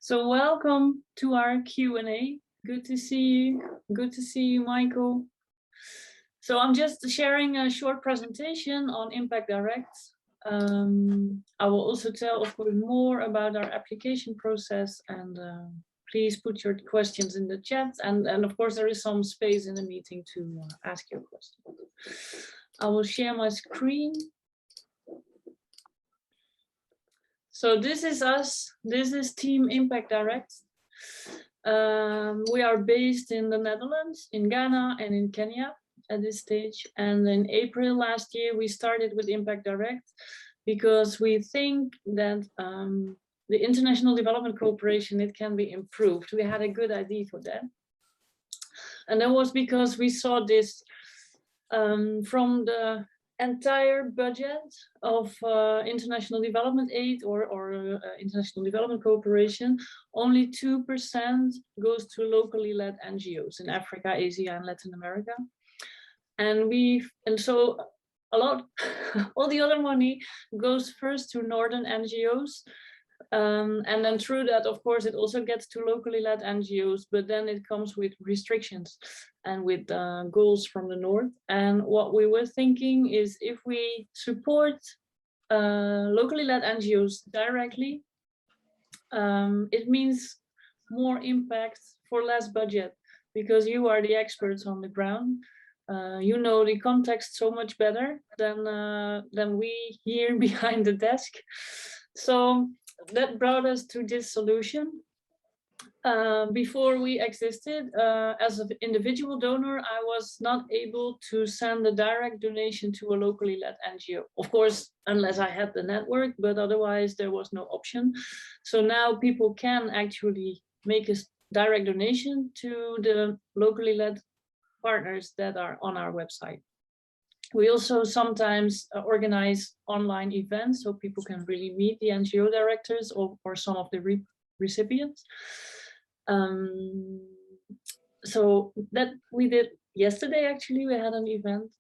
So welcome to our Q&A. Good to see you. Good to see you, Michael. So I'm just sharing a short presentation on Impact Direct. I will also tell, of course, more about our application process, and please put your questions in the chat. And of course, there is some space in the meeting to ask your questions. I will share my screen. So this is us. This is Team Impact Direct. We are based in the Netherlands, in Ghana, and in Kenya at this stage. And in April last year, we started with Impact Direct because we think that the international development cooperation, it can be improved. We had a good idea for that. And that was because we saw this from the entire budget of international development aid or international development cooperation, only 2% goes to locally led NGOs in Africa, Asia, and Latin America. And so a lot, all the other money goes first to northern NGOs. And then through that, of course, it also gets to locally led NGOs, but then it comes with restrictions and with goals from the north. And what we were thinking is if we support locally led NGOs directly, it means more impact for less budget, because you are the experts on the ground. You know the context so much better than we here behind the desk. So that brought us to this solution. Before we existed, as an individual donor, I was not able to send a direct donation to a locally led NGO. Of course, unless I had the network, but otherwise there was no option. So now people can actually make a direct donation to the locally led partners that are on our website. We also sometimes organize online events so people can really meet the NGO directors or some of the recipients. So that we did yesterday, actually, we had an event.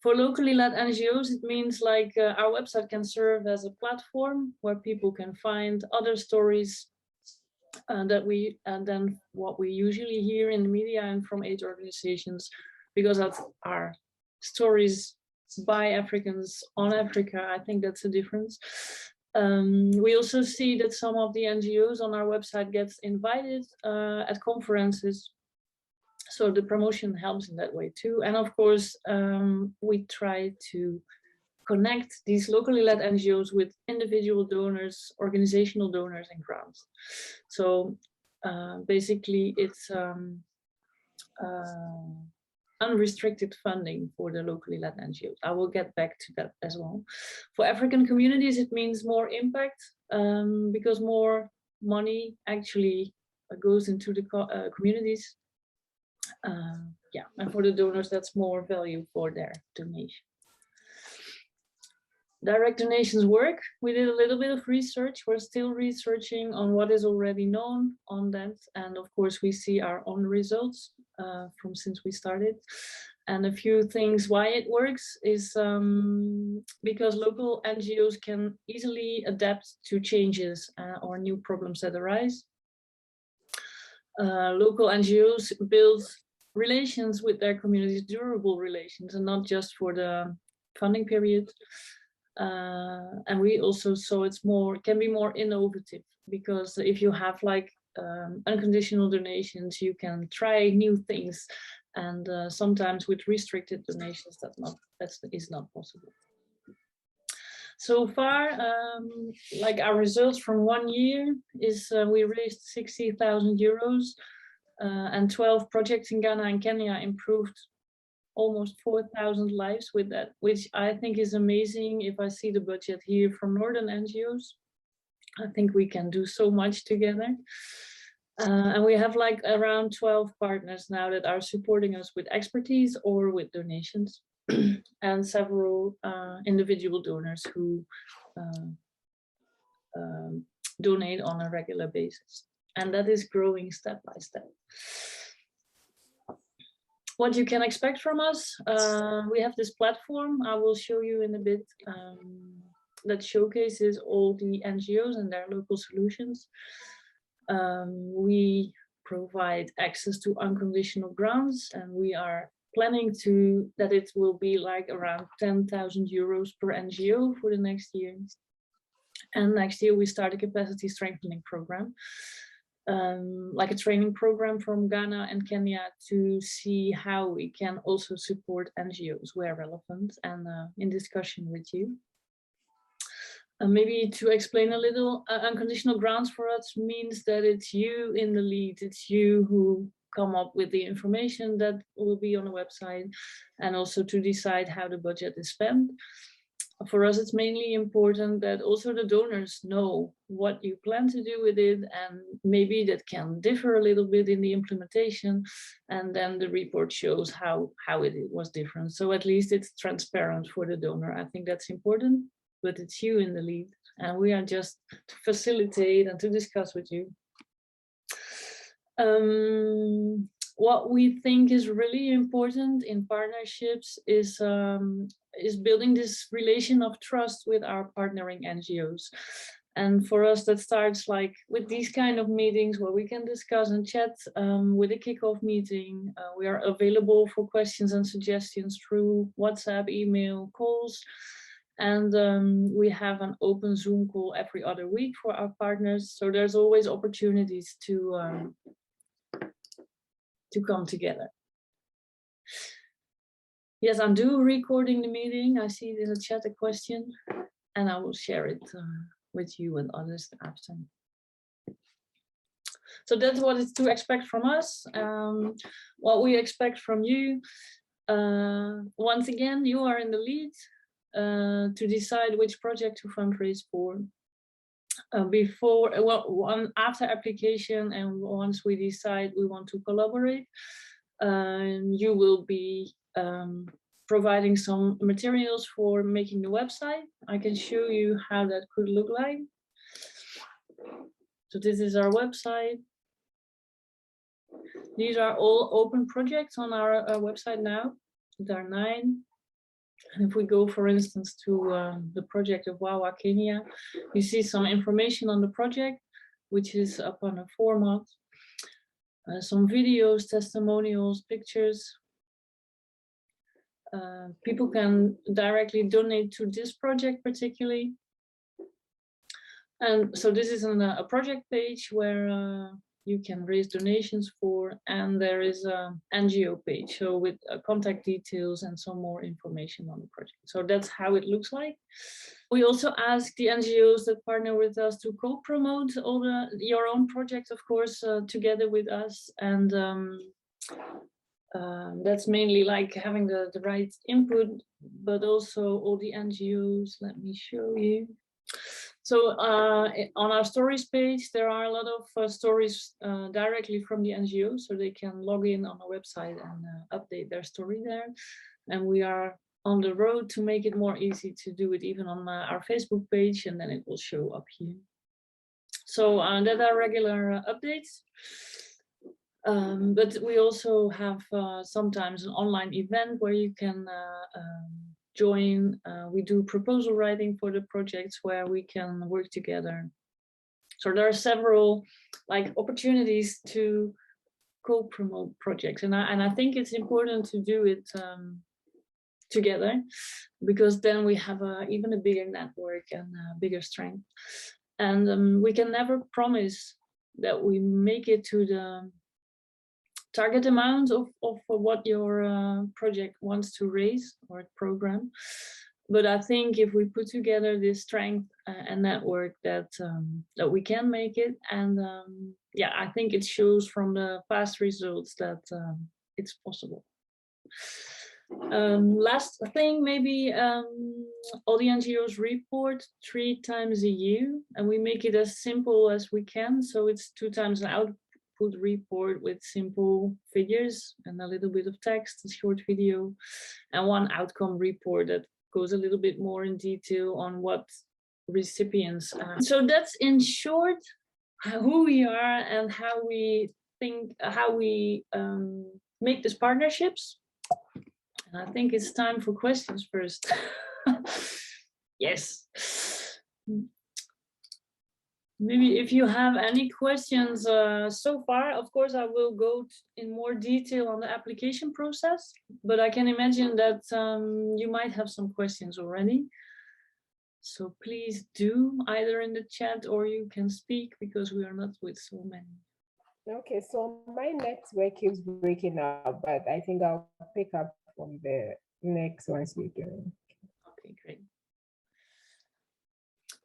For locally led NGOs, it means like our website can serve as a platform where people can find other stories and then what we usually hear in the media and from aid organizations, because that's our stories by Africans on Africa. I think that's the difference. We also see that some of the NGOs on our website gets invited at conferences. So the promotion helps in that way too. And of course, we try to connect these locally led NGOs with individual donors, organizational donors, and grants. So basically it's unrestricted funding for the locally led NGOs. I will get back to that as well. For African communities, it means more impact because more money actually goes into the communities. Yeah, and for the donors, that's more value for their donation. Direct donations work. We did a little bit of research. We're still researching on what is already known on that. And of course, we see our own results from since we started. And a few things why it works is because local NGOs can easily adapt to changes or new problems that arise. Local NGOs build relations with their communities, durable relations, and not just for the funding period. And we also saw can be more innovative, because if you have like unconditional donations, you can try new things, and sometimes with restricted donations that is not possible. So far, like our results from 1 year is we raised 60,000 euros, and 12 projects in Ghana and Kenya improved almost 4,000 lives with that, which I think is amazing. If I see the budget here from northern NGOs, I think we can do so much together. And we have like around 12 partners now that are supporting us with expertise or with donations, and several individual donors who donate on a regular basis. And that is growing step by step. What you can expect from us, we have this platform I will show you in a bit that showcases all the NGOs and their local solutions. We provide access to unconditional grants, and we are planning that it will be like around 10,000 euros per NGO for the next year. And next year we start a capacity strengthening program, like a training program from Ghana and Kenya, to see how we can also support NGOs where relevant, and in discussion with you. Maybe to explain a little, unconditional grants for us means that it's you in the lead. It's you who come up with the information that will be on the website, and also to decide how the budget is spent. For us, it's mainly important that also the donors know what you plan to do with it, and maybe that can differ a little bit in the implementation, and then the report shows how it was different. So at least it's transparent for the donor. I think that's important, but it's you in the lead, and we are just to facilitate and to discuss with you. What we think is really important in partnerships is building this relation of trust with our partnering NGOs. And for us, that starts like with these kind of meetings where we can discuss and chat, with a kickoff meeting. We are available for questions and suggestions through WhatsApp, email, calls. And we have an open Zoom call every other week for our partners. So there's always opportunities to come together. Yes, I'm recording the meeting. I see in the chat a question, and I will share it with you and others after. So that's what is to expect from us. What we expect from you. Once again, you are in the lead to decide which project to fundraise for. After application, and once we decide we want to collaborate, you will be providing some materials for making the website. I can show you how that could look like. So this is our website. These are all open projects on our website now. There are 9. And if we go, for instance, to the project of Wawa, Kenya, you see some information on the project, which is up on a format. Some videos, testimonials, pictures. People can directly donate to this project particularly. And so this is a project page where you can raise donations for, and there is an NGO page, so with contact details and some more information on the project. So that's how it looks like. We also ask the NGOs that partner with us to co-promote your own project, of course, together with us. And that's mainly like having the right input, but also all the NGOs. Let me show you. So on our stories page, there are a lot of stories directly from the NGO, so they can log in on our website and update their story there. And we are on the road to make it more easy to do it even on our Facebook page, and then it will show up here. So that are regular updates. But we also have sometimes an online event where you can join. We do proposal writing for the projects where we can work together. So there are several like opportunities to co-promote projects, and I think it's important to do it together, because then we have even a bigger network and a bigger strength. And we can never promise that we make it to the target amount of what your project wants to raise or program. But I think if we put together this strength and network, that we can make it. And yeah, I think it shows from the past results that it's possible. Last thing, maybe all the NGOs report 3 times a year, and we make it as simple as we can. So it's 2 times an output report with simple figures and a little bit of text, a short video, and 1 outcome report that goes a little bit more in detail on what recipients are. So that's in short who we are and how we think, how we make these partnerships. And I think it's time for questions first. Yes. Maybe if you have any questions so far, of course, I will go in more detail on the application process, but I can imagine that you might have some questions already. So please do either in the chat or you can speak because we are not with so many. Okay, so my network keeps breaking up, but I think I'll pick up from the next one speaking. Okay, great.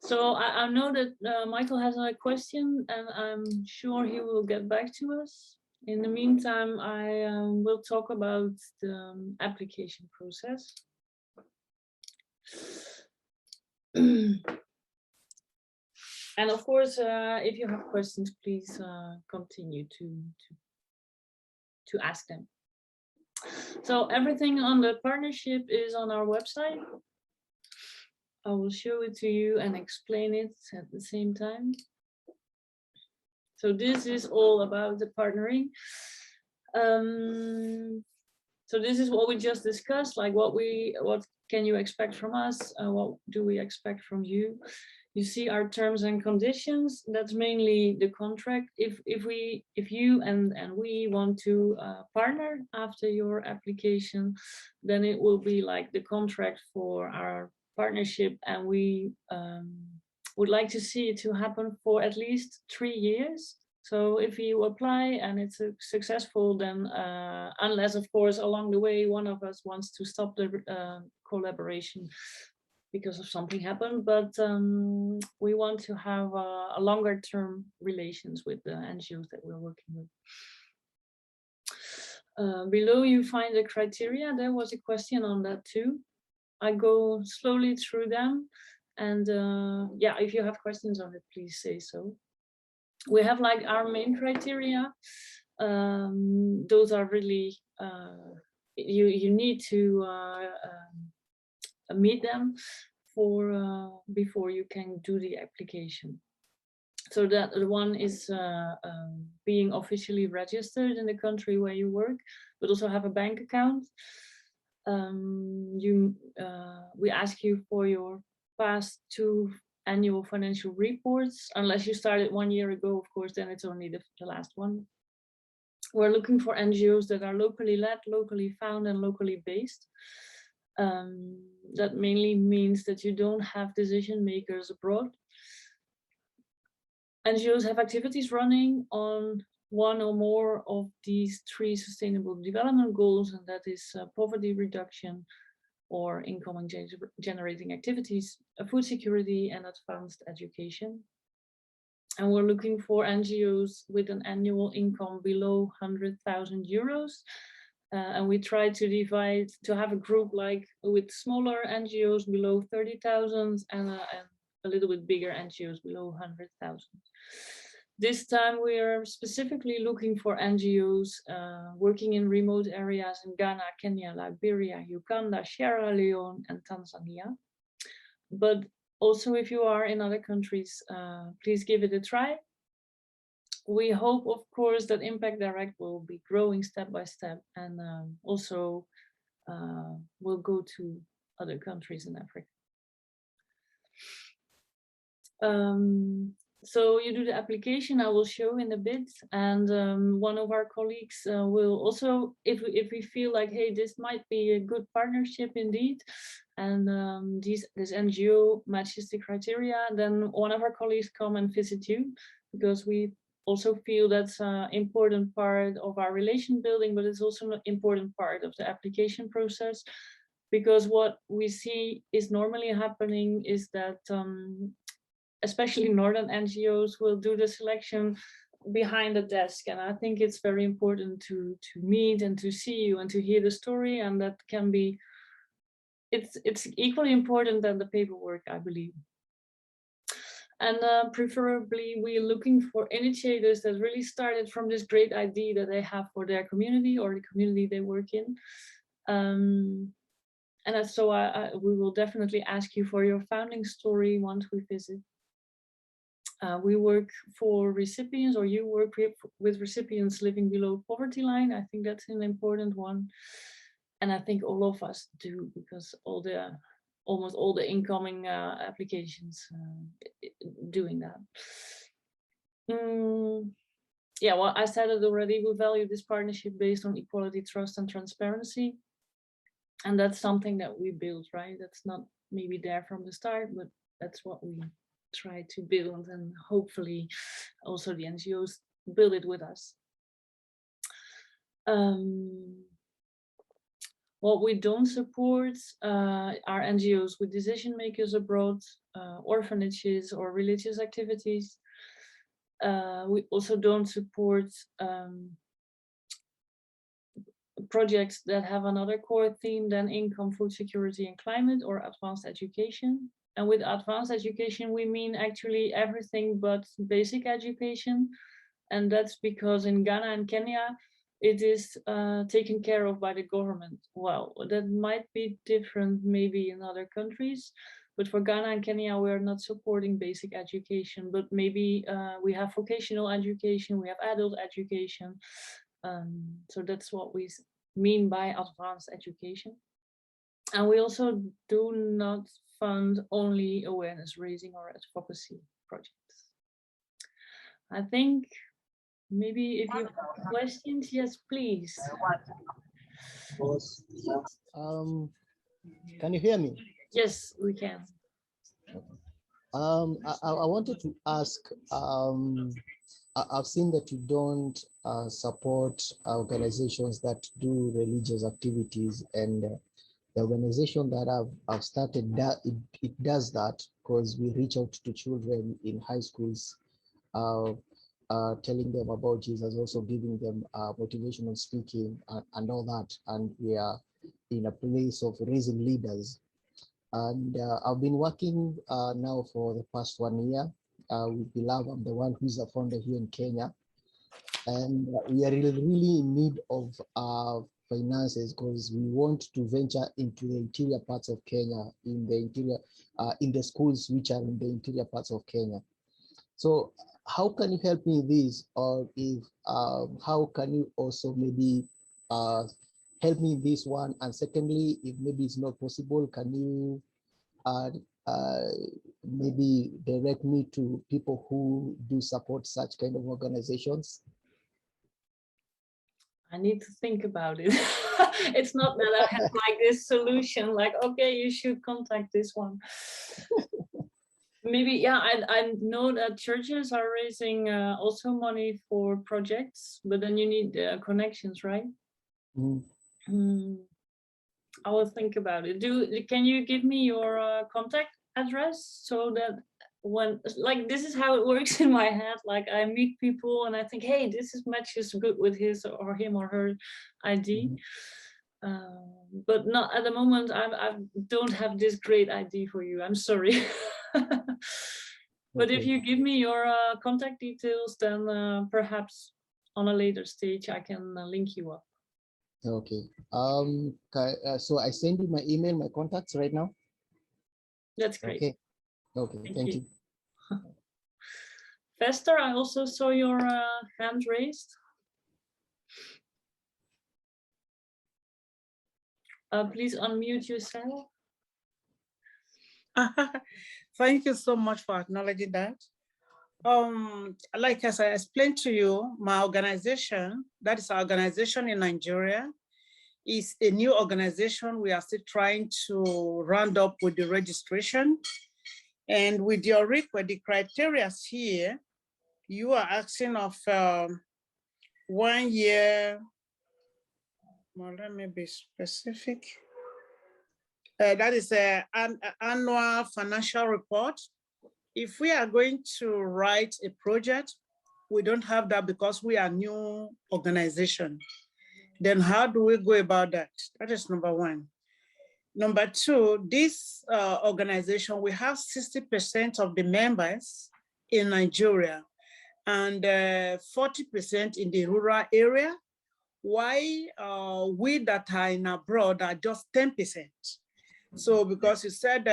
So I know that Michael has a question and I'm sure he will get back to us. In the meantime, I will talk about the application process. And of course, if you have questions, please continue to ask them. So everything on the partnership is on our website. I will show it to you and explain it at the same time. So this is all about the partnering. So this is what we just discussed, like what can you expect from us? What do we expect from you? You see our terms and conditions. That's mainly the contract. If you and we want to partner after your application, then it will be like the contract for our partnership, and we would like to see it to happen for at least 3 years. So if you apply and it's successful, then unless of course along the way one of us wants to stop the collaboration because of something happened, but we want to have a longer term relations with the NGOs that we're working with. Below you find the criteria. There was a question on that too. I go slowly through them, and yeah, if you have questions on it, please say so. We have like our main criteria. Those are really you need to meet them for before you can do the application. So that the one is being officially registered in the country where you work, but also have a bank account. We ask you for your past 2 annual financial reports. Unless you started 1 year ago, of course, then it's only the last one. We're looking for NGOs that are locally led, locally found, and locally based. That mainly means that you don't have decision makers abroad. NGOs have activities running on one or more of these 3 sustainable development goals, and that is poverty reduction, or income generating activities, food security, and advanced education. And we're looking for NGOs with an annual income below 100,000 euros. And we try to have a group like with smaller NGOs below 30,000 and a little bit bigger NGOs below 100,000. This time we are specifically looking for NGOs working in remote areas in Ghana, Kenya, Liberia, Uganda, Sierra Leone, and Tanzania. But also if you are in other countries, please give it a try. We hope, of course, that Impact Direct will be growing step by step, and also will go to other countries in Africa. So you do the application, I will show in a bit, and one of our colleagues will also, if we feel like, hey, this might be a good partnership indeed, and this NGO matches the criteria, then one of our colleagues come and visit you, because we also feel that's an important part of our relation building, but it's also an important part of the application process, because what we see is normally happening is that especially Northern NGOs will do the selection behind the desk. And I think it's very important to meet and to see you and to hear the story. And that can be, it's equally important than the paperwork, I believe. And preferably we're looking for initiators that really started from this great idea that they have for their community or the community they work in. And so we will definitely ask you for your founding story once we visit. We work for recipients, or you work with recipients living below poverty line. I think that's an important one. And I think all of us do, because almost all the incoming applications doing that. Yeah, well, I said it already. We value this partnership based on equality, trust, and transparency. And that's something that we build, right? That's not maybe there from the start, but that's what we try to build, and hopefully also the NGOs build it with us. What we don't support are NGOs with decision makers abroad, orphanages, or religious activities. We also don't support projects that have another core theme than income, food security, and climate, or advanced education. And with advanced education, we mean actually everything but basic education. And that's because in Ghana and Kenya, it is taken care of by the government. Well, that might be different maybe in other countries, but for Ghana and Kenya, we are not supporting basic education, but maybe we have vocational education, we have adult education. So that's what we mean by advanced education. And we also do not fund only awareness raising or advocacy projects. I think maybe if you have questions, yes, please. Can you hear me? Yes, we can. I wanted to ask, I've seen that you don't support organizations that do religious activities, and the organization that I've started, that it does that because we reach out to children in high schools, telling them about Jesus, also giving them motivational speaking and all that. And we are in a place of raising leaders. And I've been working now for the past 1 year with Beloved. I'm the one who's a founder here in Kenya. And we are really in need of finances because we want to venture into the interior parts of Kenya, in the schools which are in the interior parts of Kenya. So how can you help me in this? Or if how can you also maybe help me in this one? And secondly, if maybe it's not possible, can you maybe direct me to people who do support such kind of organizations? I need to think about it. It's not that I have like this solution, like, okay, you should contact this one. Maybe, yeah, I know that churches are raising also money for projects, but then you need connections, right? I will think about it. Can you give me your contact address so that when, like, this is how it works in my head. Like, I meet people and I think, hey, this matches good with his or him or her ID. But not at the moment. I don't have this great ID for you. I'm sorry. But if you give me your contact details, then perhaps on a later stage I can link you up. Okay. So I send you my email, my contacts right now. That's great. Okay. Okay. Thank you. Vester, I also saw your hand raised. Please unmute yourself. Thank you so much for acknowledging that. Like as I explained to you, my organization, that is our organization in Nigeria, is a new organization. We are still trying to round up with the registration. And with your request, the criteria here, you are asking of 1 year, well, let me be specific. That is an annual financial report. If we are going to write a project, we don't have that because we are a new organization. Then how do we go about that? That is number one. Number two, this organization, we have 60% of the members in Nigeria and 40% in the rural area. Why we that are in abroad are just 10%. So because you said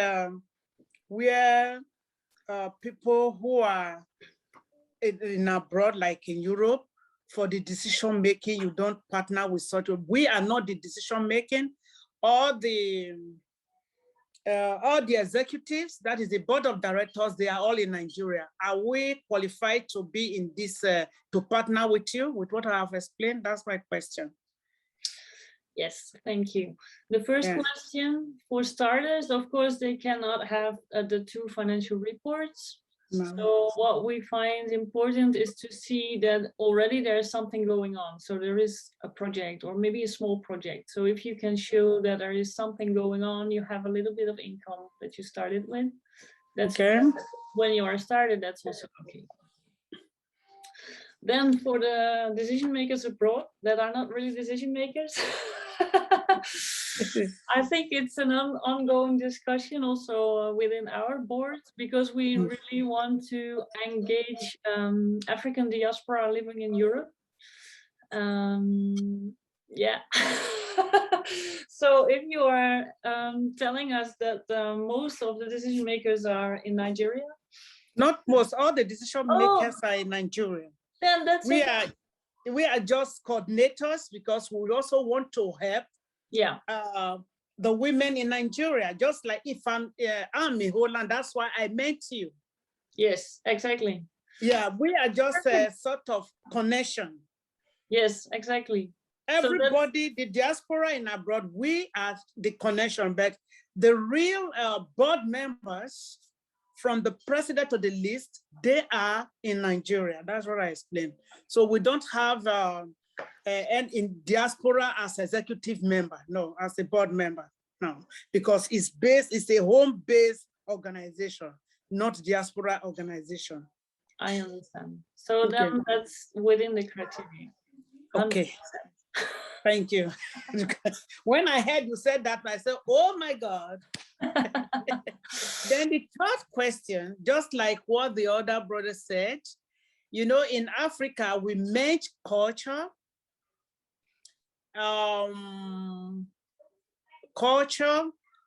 we are people who are in abroad, like in Europe, for the decision making, you don't partner with such. We are not the decision making. All the all the executives, that is the board of directors, they are all in Nigeria. Are we qualified to be in this, to partner with you with what I have explained? That's my question. Yes, thank you. The first question, for starters, of course, they cannot have the 2 financial reports. No. So what we find important is to see that already there's something going on. So there is a project or maybe a small project. So if you can show that there is something going on, you have a little bit of income that you started with. That's okay. When you are started, that's also okay. Then for the decision makers abroad that are not really decision makers, I think it's an ongoing discussion also within our board, because we really want to engage African diaspora living in Europe. Yeah. So if you are telling us that most of the decision makers are in Nigeria. Not most, all the decision makers are in Nigeria. Then that's we are just coordinators, because we also want to help the women in Nigeria. Just like if I'm in Holland, that's why I met you. Yes, exactly. Yeah, we are just a sort of connection. Yes, exactly. Everybody, so the diaspora in abroad, we are the connection, but the real board members, from the president to the list, they are in Nigeria. That's what I explained. So we don't have an in diaspora as executive member, no, as a board member, no, because it's a home-based organization, not diaspora organization. I understand. So then that's within the criteria. 100%. Okay. Thank you. When I heard you said that, I said, oh my God. Then the third question, just like what the other brother said, you know, in Africa, we merge culture,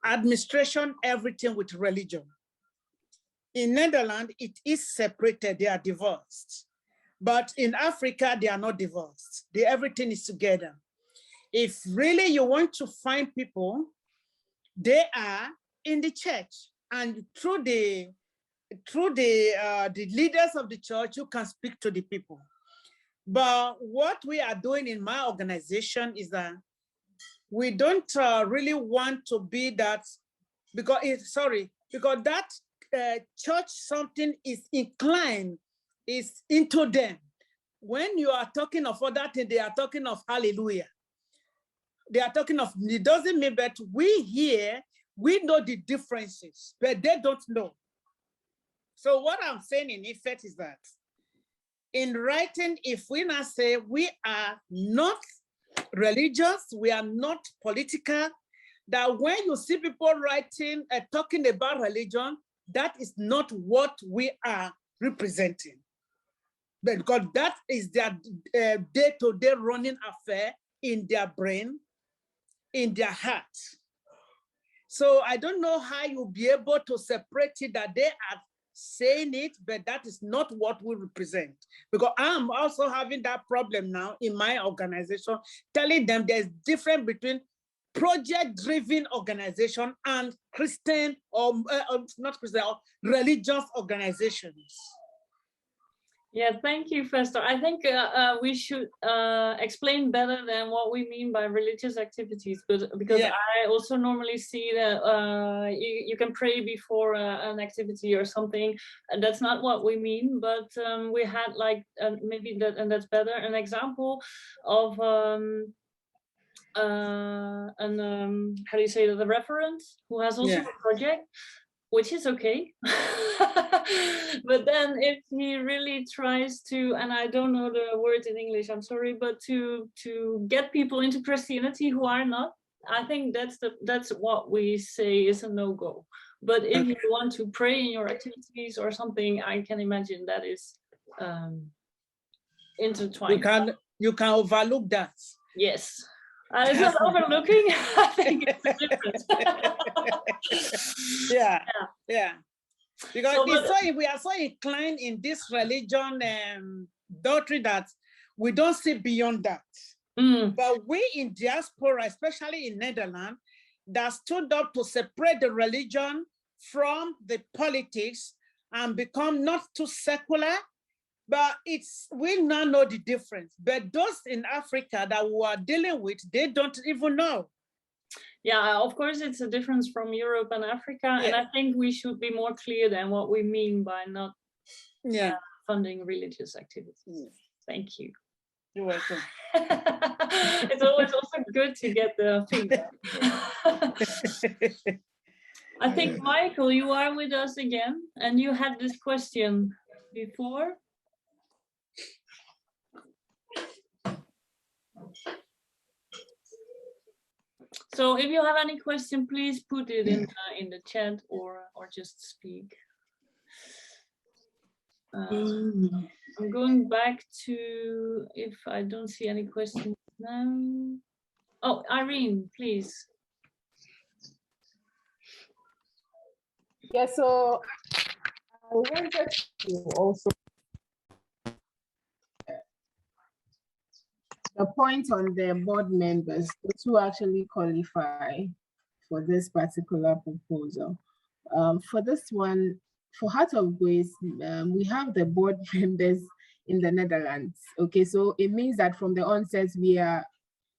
administration, everything with religion. In Netherlands, it is separated, they are divorced. But in Africa, they are not divorced. Everything is together. If really you want to find people, they are in the church, and through the leaders of the church, you can speak to the people. But what we are doing in my organization is that we don't really want to be that, because because that church something is inclined, is into them. When you are talking of other things, they are talking of hallelujah. They are talking of, it doesn't mean that we here, we know the differences, but they don't know. So what I'm saying in effect is that in writing, if we now say we are not religious, we are not political, that when you see people writing and talking about religion, that is not what we are representing. Because that is their day-to-day running affair in their brain, in their heart. So I don't know how you'll be able to separate it, that they are saying it, but that is not what we represent. Because I'm also having that problem now in my organization, telling them there's difference between project-driven organization and Christian or not Christian, or religious organizations. Yeah, thank you, Fester. I think we should explain better than what we mean by religious activities, but because I also normally see that you can pray before an activity or something, and that's not what we mean. But we had like maybe that, and that's better, an example of how do you say that, the referent who has also a project, which is okay. But then if he really tries to, and I don't know the word in English, I'm sorry, but to get people into Christianity who are not, I think that's what we say is a no-go. But if you want to pray in your activities or something, I can imagine that is intertwined. You can overlook that. Yes. It's not overlooking. I think it's different. Yeah. Because we are so inclined in this religion doctrine that we don't see beyond that. But we in diaspora, especially in Netherlands, that stood up to separate the religion from the politics and become not too secular, but we now know the difference. But those in Africa that we are dealing with, they don't even know. Yeah, of course, it's a difference from Europe and Africa. Yeah. And I think we should be more clear than what we mean by not funding religious activities. Yeah. Thank you. You're welcome. It's always also good to get the feedback. I think, Michael, you are with us again, and you had this question before. So if you have any question, please put it in the chat or just speak. I'm going back to, if I don't see any questions now. Oh, Irene, please. Yeah, so I wanted to also the point on the board members who actually qualify for this particular proposal. For this one, for Heart of Grace, we have the board members in the Netherlands. Okay, so it means that from the onset we are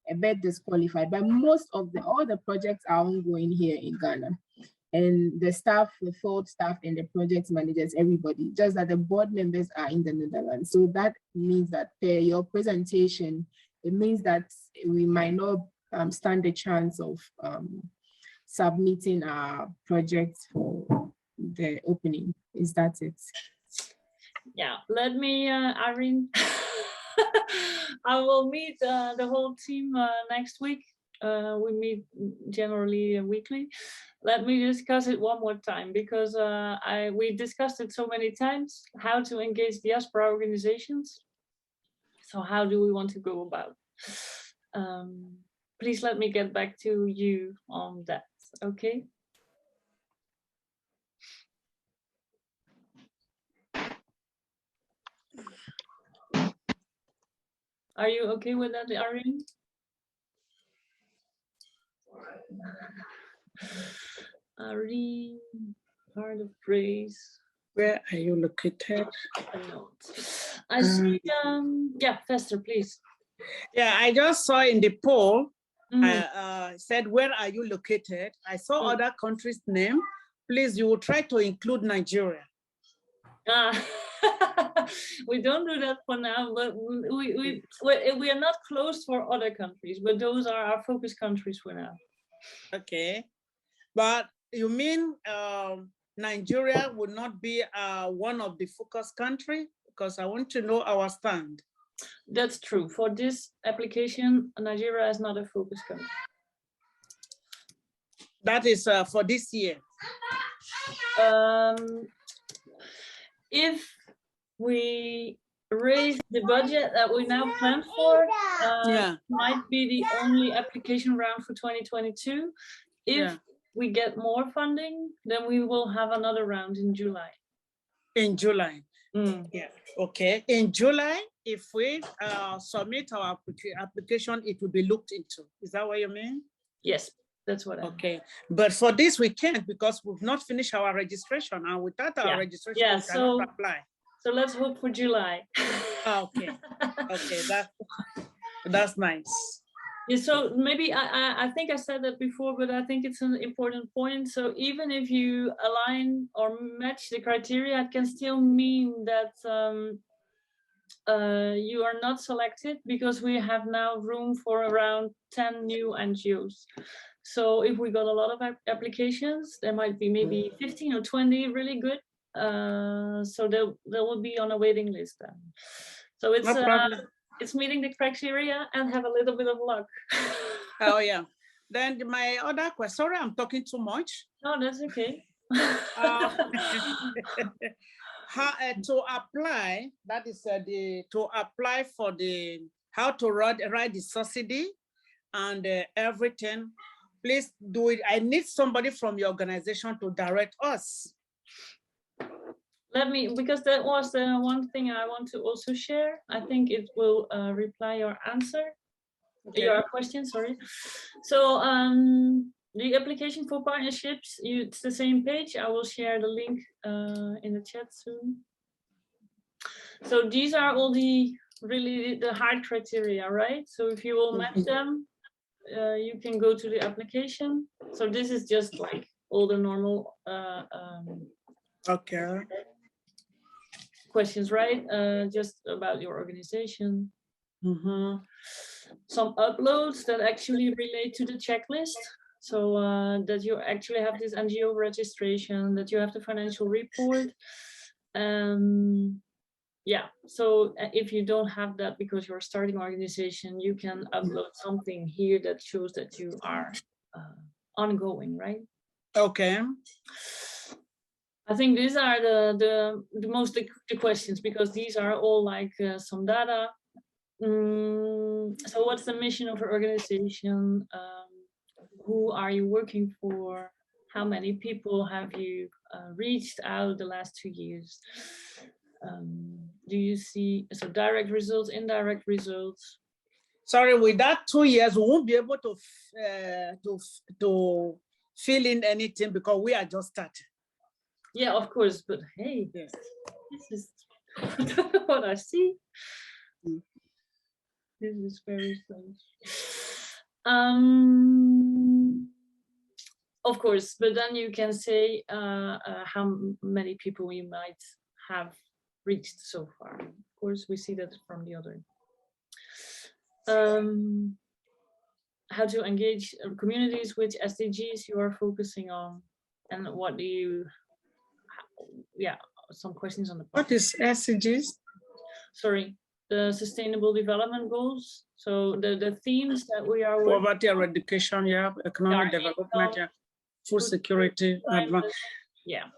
a bit disqualified, but all the projects are ongoing here in Ghana. And the staff, the field staff and the project managers, everybody, just that the board members are in the Netherlands. So that means that per your presentation, it means that we might not stand a chance of submitting our projects for the opening. Is that it? Yeah, let me, Irene, I will meet the whole team next week. We meet generally weekly. Let me discuss it one more time, because we discussed it so many times, how to engage diaspora organizations. So how do we want to go about? Please let me get back to you on that, okay? Are you okay with that, Irene? Irene, Heart of Grace. Where are you located? I see, yeah, Fester, please. Yeah, I just saw in the poll, said, where are you located? I saw other countries' name. Please, you will try to include Nigeria. We don't do that for now, but we are not closed for other countries, but those are our focus countries for now. Okay, but you mean Nigeria would not be one of the focus country? Because I want to know our stand. That's true. For this application, Nigeria is not a focus country. That is for this year. If we raise the budget that we now plan for, might be the only application round for 2022. If we get more funding, then we will have another round in July. In July. Yeah. Okay. In July, if we submit our application, it will be looked into. Is that what you mean? Yes, that's what I mean. Okay. But for this, we can't, because we've not finished our registration, and without our registration, we cannot apply. So let's hope for July. Okay. Okay. That's nice. Yeah, so maybe I think I said that before, but I think it's an important point. So even if you align or match the criteria, it can still mean that you are not selected, because we have now room for around 10 new NGOs. So if we got a lot of applications, there might be maybe 15 or 20 really good. So they will be on a waiting list then. So it's no problem. It's meeting the criteria and have a little bit of luck. Oh yeah. Then my other question, sorry, I'm talking too much. No, that's okay. To apply, that is to apply for the, how to write the subsidy and everything, please do it. I need somebody from your organization to direct us. Let me, because that was the one thing I want to also share. I think it will reply your answer, your question, sorry. So The application for partnerships, it's the same page. I will share the link in the chat soon. So these are all the really the hard criteria, right? So if you will match them, you can go to the application. So this is just like all the normal Okay. questions, right? Just about your organization. Mm-hmm. Some uploads that actually relate to the checklist. So that you actually have this NGO registration, that you have the financial report. Yeah, so if you don't have that because you're a starting organization, you can upload something here that shows that you are ongoing, right? Okay. I think these are the most the questions, because these are all like some data. So what's the mission of your organization? Who are you working for? How many people have you reached out the last 2 years? Do you see so direct results, indirect results? Sorry, with that 2 years, we won't be able to fill in anything because we are just starting. Yeah, of course, but hey, yes. This is what I see. This is very strange. Of course, but then you can say how many people you might have reached so far. Of course, we see that from the other. How to engage communities, which SDGs you are focusing on, and what do you, yeah, some questions on the part. What is SDGs? Sorry, the Sustainable Development Goals. So the themes that we are working poverty eradication, yeah, economic development, yeah, food security, yeah.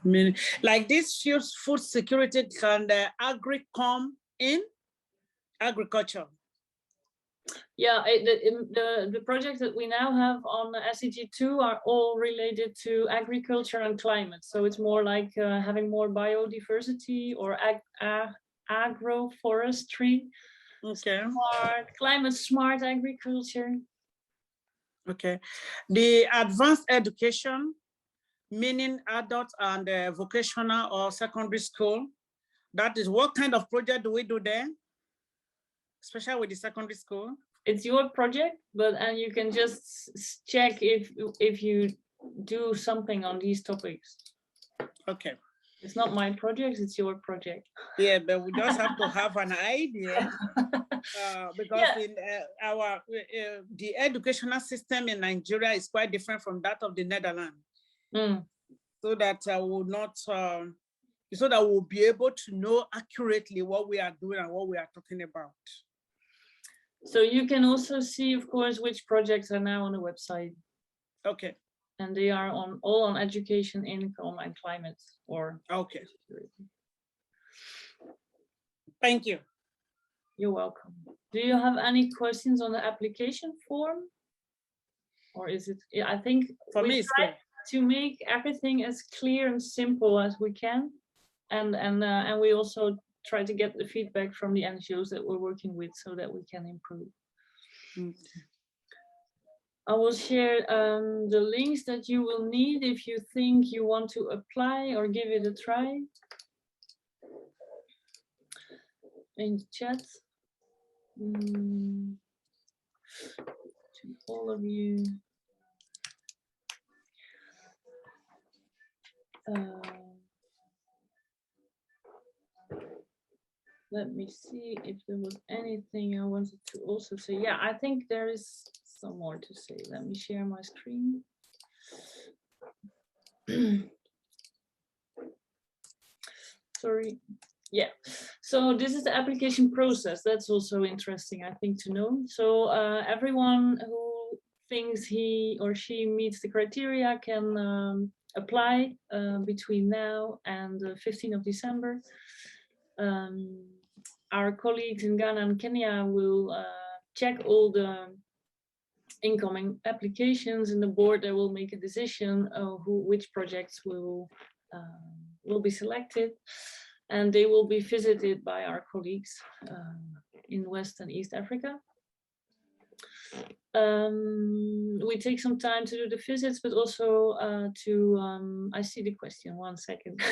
I mean, like this food security, can the agri come in agriculture? Yeah, the projects that we now have on the SDG2 are all related to agriculture and climate. So it's more like having more biodiversity or agroforestry. Okay. Climate smart agriculture. Okay. The advanced education, meaning adult and vocational or secondary school, that is what kind of project do we do there? Especially with the secondary school? It's your project, and you can just check if you do something on these topics. Okay. It's not my project, it's your project. Yeah, but we just have to have an idea because yeah. In the educational system in Nigeria is quite different from that of the Netherlands. So that will not, so that we'll be able to know accurately what we are doing and what we are talking about. So you can also see, of course, which projects are now on the website. Okay. And they are all on education, income, and climate. Or okay. Thank you. You're welcome. Do you have any questions on the application form? Or is it? Yeah, I think for me it's clear. To make everything as clear and simple as we can, and we also try to get the feedback from the NGOs that we're working with so that we can improve. I will share the links that you will need if you think you want to apply or give it a try in the chat. To all of you. Let me see if there was anything I wanted to also say. Yeah, I think there is some more to say. Let me share my screen. Sorry. Yeah, so this is the application process. That's also interesting, I think, to know. So everyone who thinks he or she meets the criteria can apply between now and the 15th of December. Our colleagues in Ghana and Kenya will check all the incoming applications, and the board they will make a decision of which projects will be selected, and they will be visited by our colleagues in West and East Africa. We take some time to do the visits, but also I see the question, 1 second.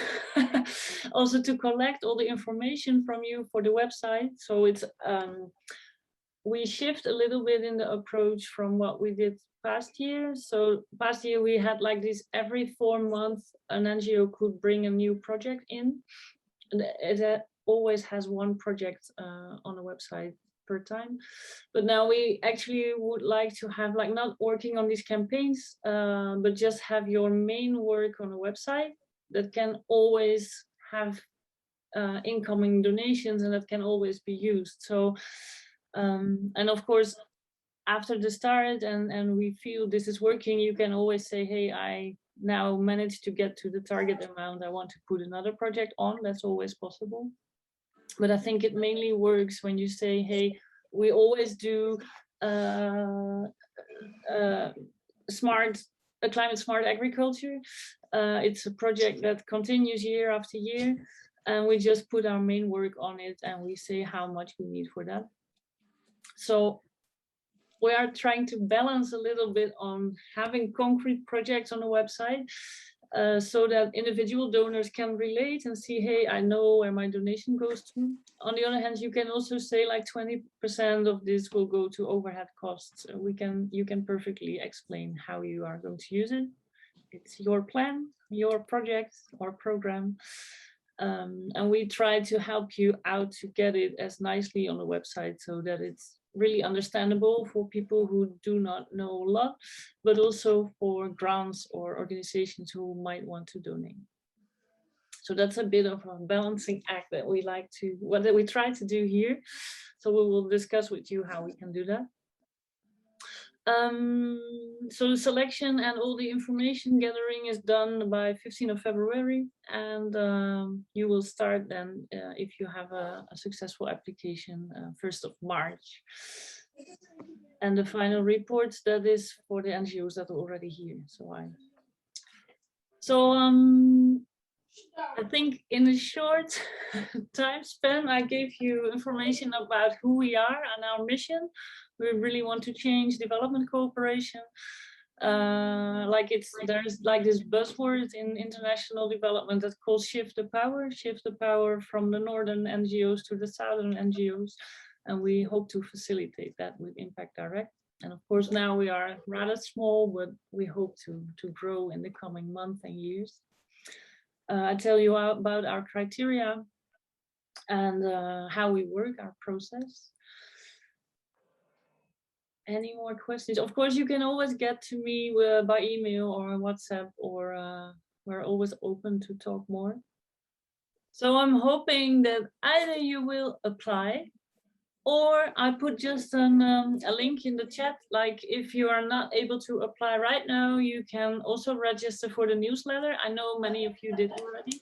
Also to collect all the information from you for the website. So it's we shift a little bit in the approach from what we did past year. So past year we had like this, every 4 months an NGO could bring a new project in. And it always has one project on the website per time. But now we actually would like to have, like, not working on these campaigns, but just have your main work on a website that can always have incoming donations and that can always be used. So and of course, after the start and we feel this is working, you can always say, hey, I now managed to get to the target amount, I want to put another project on. That's always possible. But I think it mainly works when you say, hey, we always do climate smart agriculture. It's a project that continues year after year, and we just put our main work on it and we say how much we need for that. So we are trying to balance a little bit on having concrete projects on the website, so that individual donors can relate and see, hey, I know where my donation goes to. On the other hand, you can also say like 20% of this will go to overhead costs. You can perfectly explain how you are going to use it. It's your plan, your project or program. And we try to help you out to get it as nicely on the website so that it's really understandable for people who do not know a lot, but also for grants or organizations who might want to donate. So that's a bit of a balancing act that we try to do here. So we will discuss with you how we can do that. So the selection and all the information gathering is done by 15th of February, and you will start then if you have a successful application 1st of March. And the final report, that is for the NGOs that are already here. I think in a short time span, I gave you information about who we are and our mission. We really want to change development cooperation. There's like this buzzword in international development that calls shift the power from the northern NGOs to the southern NGOs. And we hope to facilitate that with Impact Direct. And of course, now we are rather small, but we hope to grow in the coming months and years. I tell you about our criteria and how we work, our process. Any more questions? Of course, you can always get to me by email or WhatsApp, or we're always open to talk more. So I'm hoping that either you will apply, or I put just a link in the chat. Like, if you are not able to apply right now, you can also register for the newsletter. I know many of you did already,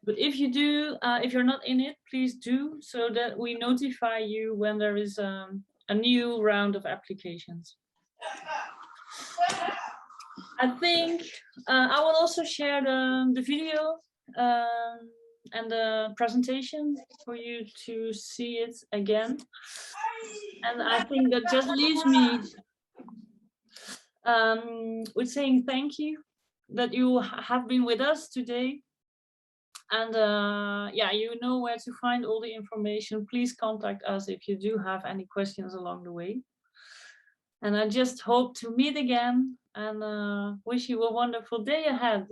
but if you do, if you're not in it, please do, so that we notify you when there is a new round of applications. I think I will also share the video and the presentation for you to see it again. And I think that just leaves me with saying thank you that you have been with us today. And yeah, you know where to find all the information. Please contact us if you do have any questions along the way. And I just hope to meet again and wish you a wonderful day ahead.